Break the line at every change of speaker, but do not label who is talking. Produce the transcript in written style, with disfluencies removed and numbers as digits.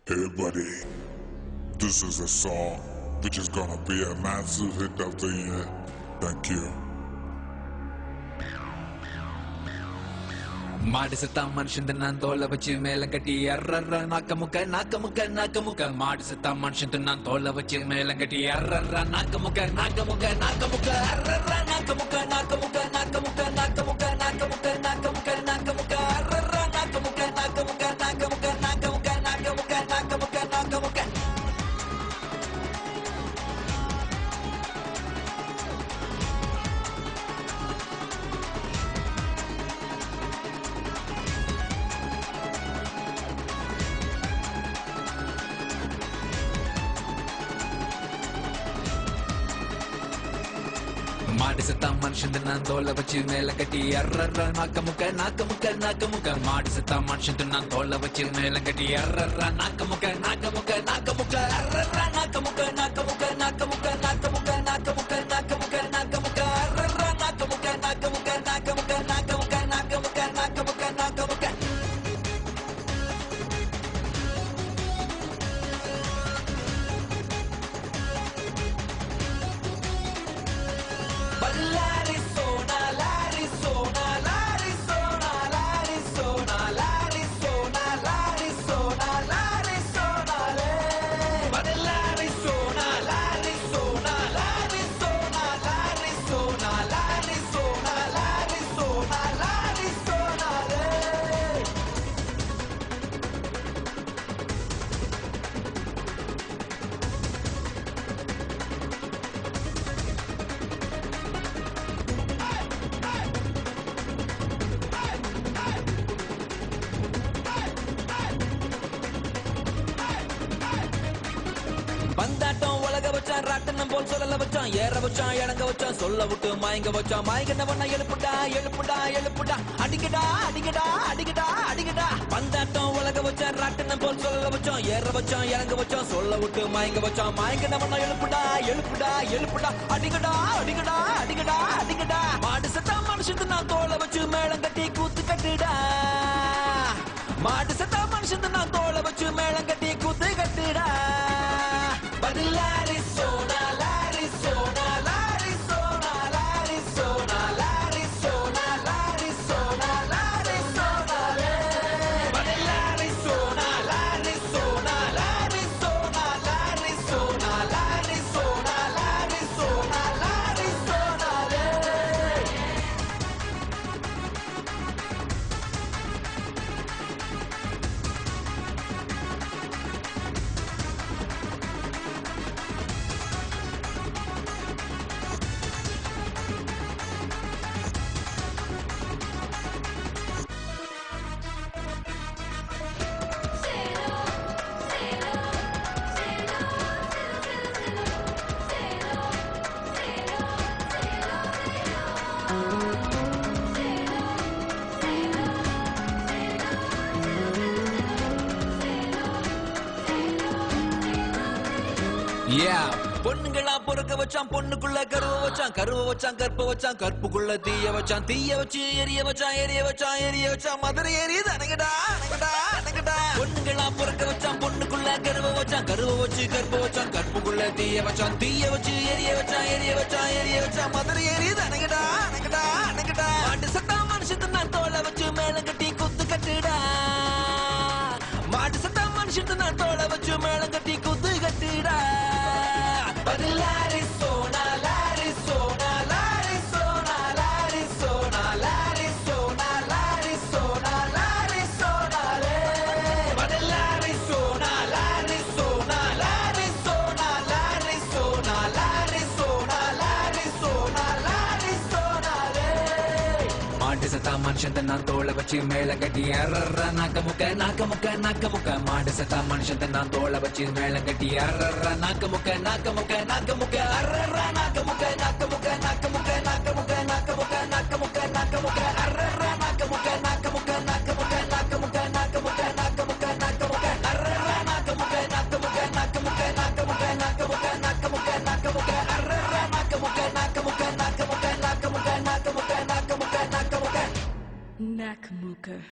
Hey buddy, this is a song which is gonna be a massive hit of the year. Thank you.
மாடு செத்தா மனுஷன் நான் தோலை வச்சு மேல கட்டி அர்ற நாக்க முக்க நாக்க முக்க நாக்க முக்க மாடு செத்தா மனுஷன் நான் தோலை வச்சு மேல கட்டி அர்ற நாக்க முக்க நாக்க முக்க நாக்க முக்க அர்ற நாக்க முக்க நாக்க முக்க நாக்க முக்க நாக்க முக்க நாக்க முக்க நாக்க முக்க நாக்க முக்க அர்ற நாக்க முக்க நாக்க முக்க நாக்க முக்க நாக்க முக்க நாக்க முக்க நாக்க முக்க நாக்க முக்க மாடு செத்தா மனுஷன் நான் தோலை வச்சு மேல கட்டி அர்ற நாக்க முக்க நாக்க முக்க நாக்க முக்க மாடு செத்தா மனுஷன் நான் தோலை வச்சு மேல கட்டி அர்ற நாக்க முக்க நாக்க முக்க நாக்க முக்க அர்ற நாக்க முக்க நாக்க முக்க நாக்க முக்க நாக்க முக்க நாக்க முக்க நாக்க முக்க நாக்க முக்க அர்ற நாக்க முக்க நாக்க முக்க நாக்க முக்க நாக்க முக்க நாக்க முக்க நாக்க முக்க நாக்க முக்க பந்தாட்டம் உலக வச்சான் ராட்டனம் போல் சொல்லல வச்சான் ஏற வச்சான் இறங்க வச்சான் சொல்ல விட்டு மயங்க வச்சான் மயங்கினவன எழுப்புடா எழுப்புடா எழுப்புடா அடிக்கடா அடிக்கடா அடிக்கடா அடிக்கடா பந்தாட்டம் உலக வச்சான் ராட்டனம் போல் சொல்லல வச்சான் ஏற வச்சான் இறங்க வச்சான் சொல்ல விட்டு மயங்க வச்சான் மயங்கினவன எழுப்புடா எழுப்புடா எழுப்புடா அடிக்கடா அடிக்கடா அடிக்கடா அடிக்கடா மாடு செத்தா மனுஷன் நான் தோலை வச்சு மேளம் கட்டி கூத்து கட்டுடா மாடு செத்தா மனுஷன் நான் தோலை வச்சு மேளம் கட்டி கூத்து கட்டுடா L'Arizona, l'Arizona, l'Arizona, l'Arizona, l'Arizona, l'Arizona, l'Arizona, l'Arizona, l'Arizona, l'Arizona, l'Arizona, l'Arizona, l'Arizona, பொண்ணுங்களா பொறுக்க வச்சான் பொண்ணுக்குள்ள கருவ வச்சான் கருவ வச்சான் கற்ப வச்சான் கற்புக்குள்ள தீய வச்சான் தீய வச்சு எரிய வச்சான் எரிய வச்சான் எரிய வச்சான் மதுரை எரியுது அணங்கடா அணங்கடா அணங்கடா பொண்ணுங்களா பொறுக்க வச்சான் பொண்ணுக்குள்ள கருவ வச்சான் கருவ வச்சு கற்ப வச்சான் கற்புக்குள்ள தீய வச்சான் தீய வச்சு எரிய வச்சான் எரிய வச்சான் எரிய வச்சான் மதுரை எரியுது அணங்கடா அணங்கடா அணங்கடா மாட்டு சத்தா மனுஷன் நான் தோலை வச்சு மேல கட்டி குத்து கட்டுடா மாட்டு சத்தா மனுஷன் நான் தோலை வச்சு மேல கட்டி குத்து கட்டுடா L'Arizona, l'Arizona, l'Arizona, l'Arizona, l'Arizona, l'Arizona, l'Arizona, l'Arizona, l'Arizona, l'Arizona, l'Arizona, l'Arizona, l'Arizona, l'Arizona, மாட்டு சத்தா மனுஷன் நான் தோலை வச்சு மேல கட்டி அர்ற நாக்க முக்க நாக்க முக்க நாக்க முக்க மாடு சத்தா மனுஷன் நான் தோலை வச்சு மேல கட்டி அர்ற நாக்க முக்க நாக்க முக்க நாக்க முக்க அர்ற நாக்க முக்க நாக்க முக்க நாக்க முக்க நாக்க முக்க நாக்க முக்க நாக்க முக்க நாக்க முக்க அர்ற நாக்க முக்க நாக்க முக்க நாக்க முக்க நாக்க முக்க நாக்க முக்க நாக்க முக்க நாக்க முக்க அர்ற நாக்க முக்க நாக்க முக்க நாக்க முக்க நாக்க முக்க நாக்க முக்க நாக்க முக்க நாக்க முக்க அர்ற நாக்க முக்க நாக்க முக்க நாக்க முக்க நாக்க முக்க நாக்க முக்க நாக்க முக்க நாக்க முக்க
Nakamuka.